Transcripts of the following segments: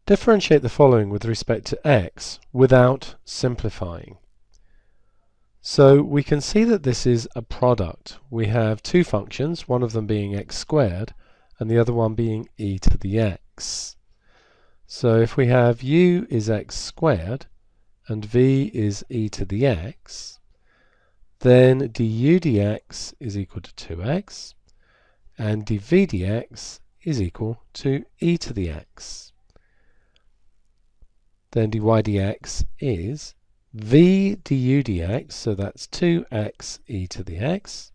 Differentiate the following with respect to x without simplifying. So we can see that this is a product. We have two functions, one of them being x squared and the other one being e to the x. So if we have u is x squared and v is e to the x, then du dx is equal to 2x and dv dx is equal to e to the x. Then dy dx is v du dx, so that's 2x e to the x,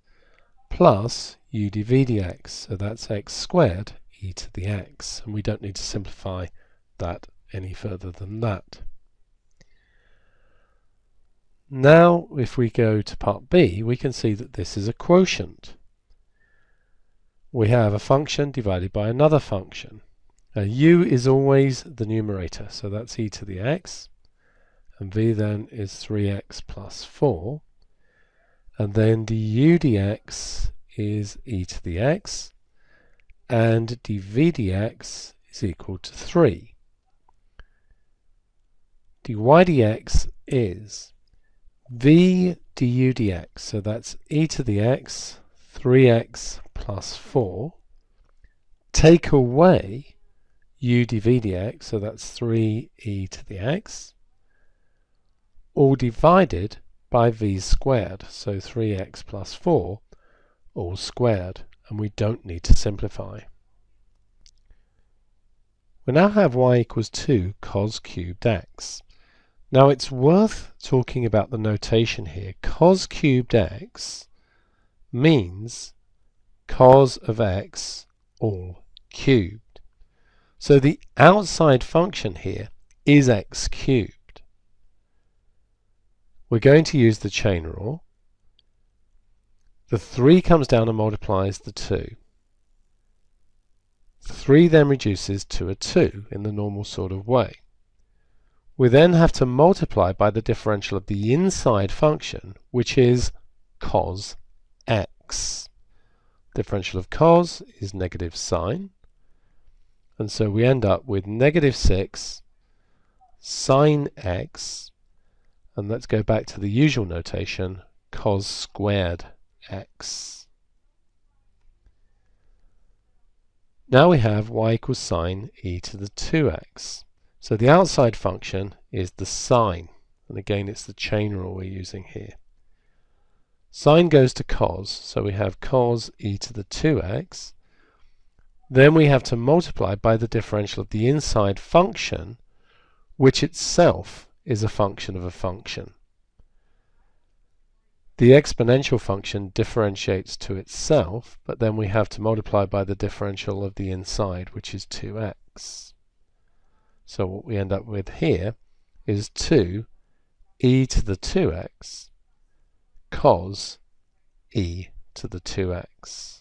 plus u dv dx, so that's x squared e to the x. And we don't need to simplify that any further than that. Now, if we go to part B, we can see that this is a quotient. We have a function divided by another function. U is always the numerator, so that's e to the x, and v then is 3x plus 4, and then du dx is e to the x, and dv dx is equal to 3. dy dx is v du dx, so that's e to the x, 3x plus 4, take away u dv dx, so that's 3e to the x, all divided by v squared, so 3x plus 4, all squared, and we don't need to simplify. We now have y equals 2 cos cubed x. Now it's worth talking about the notation here. Cos cubed x means cos of x all cubed. So the outside function here is x cubed. We're going to use the chain rule. The 3 comes down and multiplies the 2. 3 then reduces to a 2 in the normal sort of way. We then have to multiply by the differential of the inside function, which is cos x. Differential of cos is negative sine. And so we end up with negative 6 sine x, and let's go back to the usual notation, cos squared x. Now we have y equals sine e to the 2x. So the outside function is the sine, and again it's the chain rule we're using here. Sine goes to cos, so we have cos e to the 2x. Then we have to multiply by the differential of the inside function, which itself is a function of a function. The exponential function differentiates to itself, but then we have to multiply by the differential of the inside, which is 2x. So what we end up with here is 2 e to the 2x cos e to the 2x.